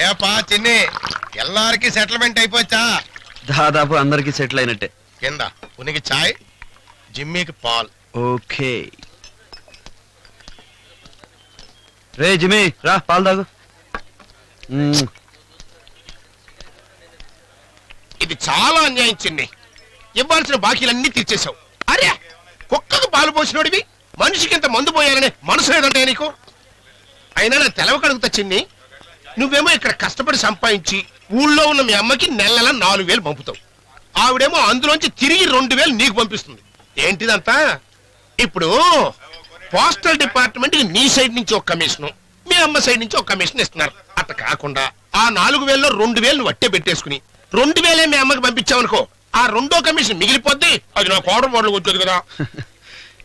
ఏపా చిన్ని ఎల్లారికి సెటిల్మెంట్ అయిపోవచ్చా? దాదాపు అందరికి సెటిల్ అయినట్టే. కింద ఉనికి చాయ్, జిమ్మీకి పాల్. ఓకే రే జిమ్మి రా పాలు తాగు. ఇది చాలా అన్యాయం చిన్ని. ఇవ్వాల్సిన బాకీలన్నీ తీర్చేశావు. అరే కుక్కకు పాలు పోసినోడివి మనిషికి ఇంత మందు పోయాలనే మనసు లేదంటే నీకు? అయినా నా తెలవకడుగుతా చిన్ని, నువ్వేమో ఇక్కడ కష్టపడి సంపాదించి ఊళ్ళో ఉన్న మీ అమ్మకి నెల 4,000 పంపుతావు. ఆవిడేమో అందులోంచి తిరిగి 2,000 నీకు పంపిస్తుంది. ఏంటిదంతా? ఇప్పుడు పోస్టల్ డిపార్ట్మెంట్ నీ సైడ్ నుంచి ఒక కమిషను, మీ అమ్మ సైడ్ నుంచి ఒక కమిషన్ ఇస్తున్నారు. అట్ట కాకుండా ఆ 4,000లో 2,000 నువ్వు అట్టే పెట్టేసుకుని 2,000 మీ అమ్మకి పంపించావనుకో, ఆ 2వ కమిషన్ మిగిలిపోద్ది. అది నా కోడలు మోడలు వచ్చేది కదా.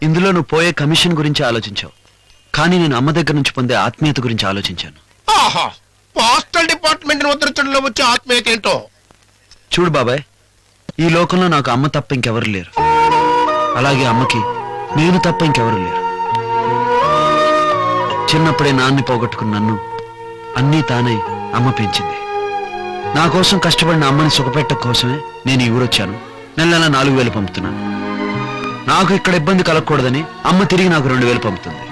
ఇందులో నువ్వు పోయే కమిషన్ గురించి ఆలోచించావు, కానీ నేను అమ్మ దగ్గర నుంచి పొందే ఆత్మీయత గురించి ఆలోచించాను. ఆహా, పోస్టల్ డిపార్ట్మెంట్ ఉద్ధరించడంలో వచ్చే ఆత్మీయత ఏంటో చూడు బాబాయ్, ఈ లోకంలో నాకు అమ్మ తప్ప ఇంకెవరు లేరు. అలాగే అమ్మకి నేను తప్ప ఇంకెవరు లేరు. చిన్నప్పుడే నాన్ని పోగొట్టుకున్న నన్ను అన్నీ తానే అమ్మ పెంచింది. నా కోసం కష్టపడిన అమ్మని సుఖపెట్టడం కోసమే నేను ఈ ఊరొచ్చాను. నెల 4,000 పంపుతున్నాను. నాకు ఇక్కడ ఇబ్బంది కలగకూడదని అమ్మ తిరిగి నాకు 2,000 పంపుతుంది.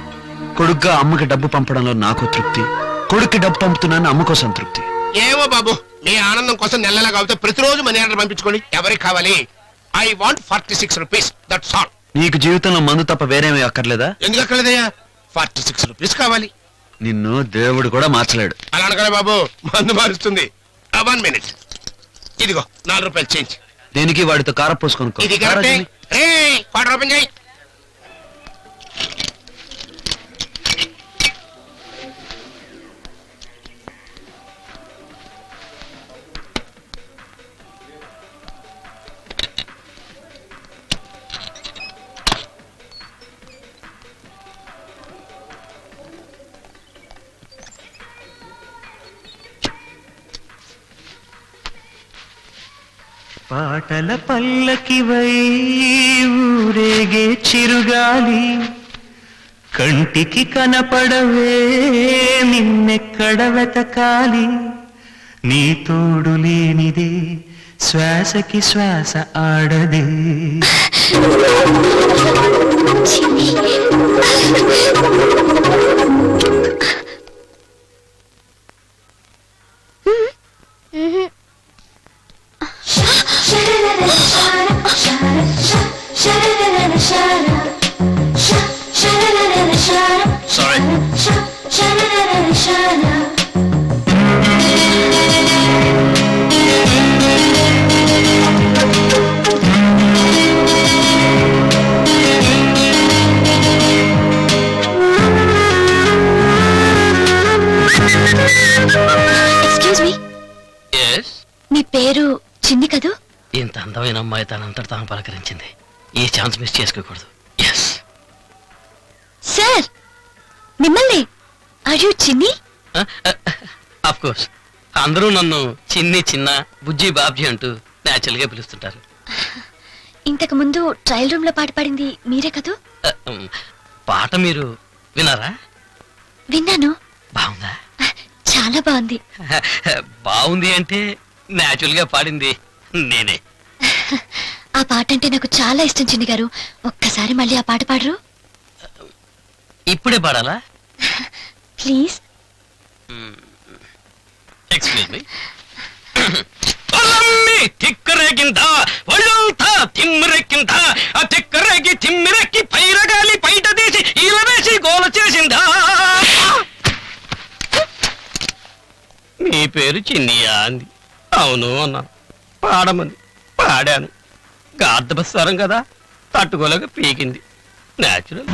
కొడుగ్గా అమ్మకి డబ్బు పంపడంలో నాకు తృప్తి, కొడుక్కి డబ్బు పంపుతున్నాను అమ్మకో సంతృప్తి. ఏమో బాబు, మీ ఆనందం కోసం నెలలా కాకపోతే ప్రతిరోజు మనీ ఆర్డర్ పంపించుకోండి. ఎవరికి కావాలి? I want 46 rupees, that's all. నీకు జీవితంలో మందు తప్ప వేరేమీ అక్కర్లేదా? ఎందుకు అక్కర్లేదయ్యా? 46 రూపీస్ కావాలి. నిన్ను దేవుడు కూడా మార్చలేడు. అలా అనగలే బాబు, మందు మారుస్తుంది. 1 మినిట్, ఇదిగో 4 రూపాయలు చేంజ్. దేనికి? వాడితో కారపోసుకొనుకో. ఇది కరెక్టే. క్వార్టర్ ఓపెన్ చేయి. పాటల పల్లకివై ఊరేగే చిరుగాలి, కంటికి కనపడవే నిన్నెక్కడ వెతకాలి, నీ తోడు లేనిదే శ్వాసకి శ్వాస ఆడదే. Sorry. ఎక్స్క్యూజ్ మీ, మీ పేరు చిన్ని కదూ? ఇంత అందమైన అమ్మాయి తనంతట తాను పలకరించింది. ఈ ఛాన్స్ మిస్ చేసుకోకూడదు. ఎస్ సార్, మిమ్మల్ని. ఆర్ యు చిన్ని? ఆఫ్ కోర్స్, అందరూ నన్ను చిన్ని, చిన్న, బుజ్జి, బాబ్జీ అంటూ నేచురల్ గా పిలుస్తుంటారు. ఇంతకు ముందు ట్రయల్ రూమ్ లో పాట పాడింది మీరే కదూ? పాట మీరు విన్నారా? విన్నాను. బాగుందా? చాలా బాగుంది. బాగుంది అంటే నేచురల్ గా పాడింది నేనే. ఆ పాట అంటే నాకు చాలా ఇష్టం చిన్ని గారు. ఒక్కసారి మళ్ళీ ఆ పాట పాడరు? ఇప్పుడే పాడాలా? ప్లీజ్. Excuse me. తిక్కరేగిందా ఒళ్ళంతా తిమ్మిరెక్కిందా, ఆ తిక్కరేగి తిమ్మిరెక్కి పైరగాలి బయట తీసి ఈల వేసి గోల చేసిందా. మీ పేరు చిన్నియా అంది. అవును అన్నాను. పాడమంది, పాడాను. గార్ధబస్సారం కదా, తట్టుకోలేక పీకింది. Natural.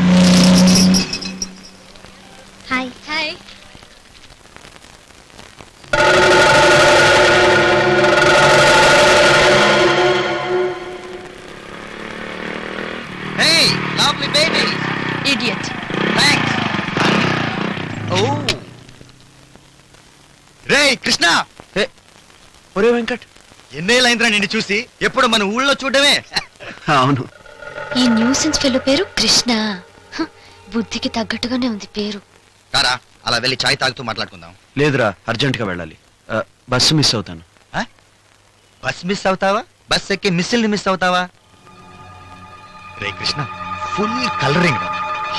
Hi hi. Hey, lovely baby. Idiot. Thanks. Oh. రేయ్ కృష్ణ. ఒరే వెంకట్, ఎన్నేళ్ళైందిరా నిన్ను చూసి? ఎప్పుడు మన ఊళ్ళో చూడడమే. అవును. ఈ న్యూసెన్స్ ఫెలో పేరు కృష్ణ. బుద్ధికి తగ్గట్టుగానే ఉంది పేరు. రారా, అలా వెళ్ళి చాయ్ తాగుతూ మాట్లాడుకుందాం. లేదురా, అర్జెంట్ గా వెళ్ళాలి. బస్సు మిస్ అవుతాను. బస్ మిస్ అవుతావా? బస్ ఎక్కి మిస్సిల్ని మిస్ అవుతావా? రే Krishna, full colouring,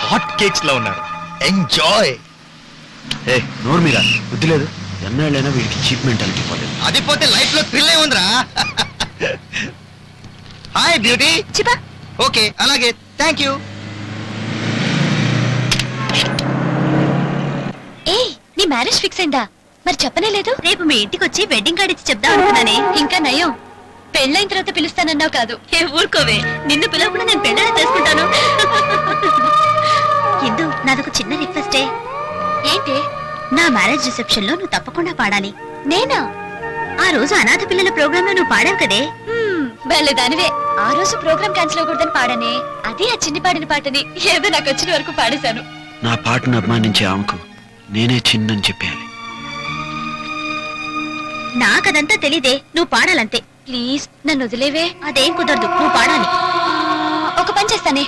hot cakes లో ఉన్నారు. ఎంజాయ్. ఏ నోరు మీరా, బుద్ధి లేదు. ఎన్నాళ్ళైనా వీడికి చీప్ మెంటాలిటీ పోలేదు. అది పోతే లైఫ్ లో థ్రిల్ ఉందిరా. Hi beauty. చిపా ఓకే, అలాగే, థ్యాంక్ యూ. ఏ నీ మ్యారేజ్ ఫిక్స్ అయిందా? మరి చెప్పనే లేదు. రేపు మీ ఇంటికి వచ్చి వెడ్డింగ్ కార్డ్ ఇచ్చి చెప్దాం అనుకున్నానే. ఇంకా నయం, పెళ్ళైన తర్వాత పిలుస్తానన్నావు కాదు. ఏ ఊరుకోవే, నిన్ను పిలవకుండా నేను పెళ్ళని చేసుకుంటాను. ఇందు, నాదొక చిన్న రిక్వెస్టే. ఏంటి? నా మ్యారేజ్ రిసెప్షన్ లో నువ్వు తప్పకుండా పాడాలి. నేనా? ఆ రోజు అనాథ పిల్లల ప్రోగ్రామ్ లో నువ్వు పాడావు కదే. దానివే ఆ రోజు ప్రోగ్రామ్ క్యాన్సిల్ అవ్వకూడదని పాడనే. అదే ఆ చిన్ని పాడిన పాటని ఏదో నాకు వచ్చిన వరకు పాడేశాను. నా పాటను అభిమానించే ఆమెకు నేనే చిన్నని చెప్పాలి. నాకదంతా తెలీదే, నువ్వు పాడాలంతే. ప్లీజ్ నన్ను వదిలేవే. అదేం కుదరదు, నువ్వు పాడాలి. ఒక పని చేస్తానే,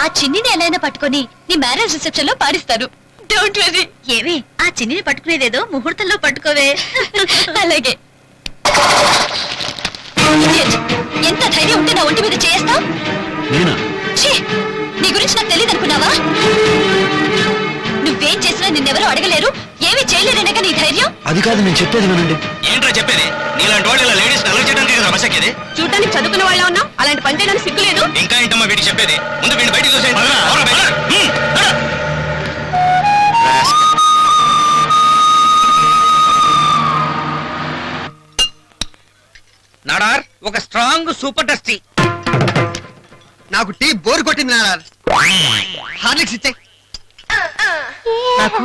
ఆ చిన్నిని ఎలా అయినా పట్టుకొని నీ మ్యారేజ్ రిసెప్షన్ లో పాడిస్తాను. Don't worry. ఏవి ఆ చిన్నిని పట్టుకునేదేదో ముహూర్తంలో పట్టుకోవే. అలాగే. Idiot. ఎంత ధైర్యం ఉంటే నా ఒంటి మీద చేస్తావు? నేనా? నీ గురించి నాకు తెలియదు అనుకున్నావా? నువ్వేం చేసినా నిన్నెవరూ అడగలేరు, ఏమీ చేయలేరనక నీ ధైర్యం. అది కాదు, నేను చెప్పేది వినండి. ఏంట్రా చెప్పేది? నీలాంటి వాళ్ళు ఇలా లేడీస్ అలర్ట్ చేయడానికి కదా సమస్యకేది? చూడటానికి చదువుకున్న వాళ్ళ ఉన్నాం, అలాంటి పని చేయడానికి సిగ్గు లేదు. ఇంకా ఏంటమ్మా వీడికి చెప్పేది? ముందు వీడిని బయటికి చూసేయండి. నాడార్, ఒక స్ట్రాంగ్ సూపర్ టెస్టీ. నాకు టీ బోర్ కొట్టింది నాన్న. హార్లిక్స్ ఇచ్చే. నాకు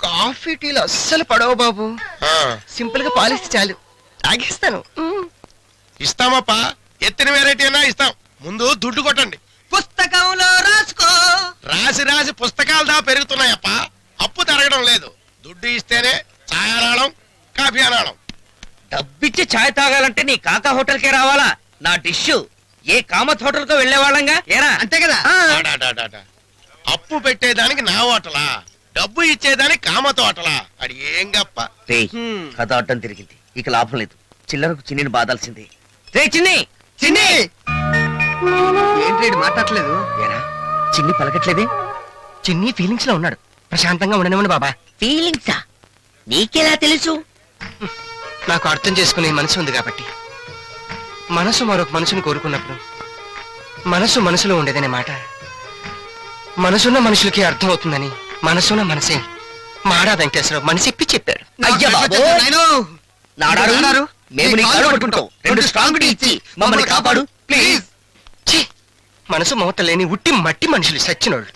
కాఫీ టీలు అస్సలు పడవ బాబు. సింపుల్ గా పాలిస్తే చాలు, తాగేస్తాను. ఇస్తామప్పా, ఎత్తిన వెరైటీ అయినా ఇస్తాం. ముందు దుడ్డు కొట్టండి. పుస్తకంలో రాసుకో. రాసి రాసి పుస్తకాలు దా పెరుగుతున్నాయప్పా. అప్పు తరగడం లేదు. దుడ్డు ఇస్తేనే ఛాయ్ అనాడం, కాఫీ అనాడం. డబ్బిచ్చి ఛాయ్ తాగాలంటే నీ కాకా హోటల్ కే రావాలా? నా డిష్ ఏ కామత్ హోటల్ కో వెళ్లే వాళ్ళంగా ఏరా? అంతే కదా. ఆడాడాడాడా. అప్పు పెట్టేదానికి నా హోటలా, డబ్బు ఇచ్చేదానికి కామతో హోటలా? అది ఏం గప్ప. కథ అడ్డం తిరిగింది, ఇక లాభం లేదు. చిల్లరకు చిన్నిని బాధాల్సింది. రే చిన్ని, చిన్ని ఏంటి మాట్లాడలేదు? ఏరా చిన్ని పలకట్లేదే? చిన్ని ఫీలింగ్స్ లో ఉన్నాడు. ప్రశాంతంగా ఉండనివ్వండి బాబా. ఫీలింగ్సా? నీకెలా తెలుసు? నాకు అర్థం చేసుకునే మనసు ఉంది కాబట్టి. మనసు మరొక మనసుని కోరుకున్నప్పుడు మనసు మనసులో ఉండేదనే మాట మనసున్న మనుషులకి అర్థం అవుతుందని మనసున్న మనసే మాడా వెంకటేశ్వరరావు మనసెప్పి చెప్పాడు. అయ్య బాబోయ్! నాడారు, మేము నీ కాళ్ళు పట్టుకుంటాం. 2 స్ట్రాంగ్ టీ ఇచ్చి మమ్మల్ని కాపాడు ప్లీజ్. మనసు మమత లేని ఉట్టి మట్టి మనుషులు సచ్చినోళ్ళు.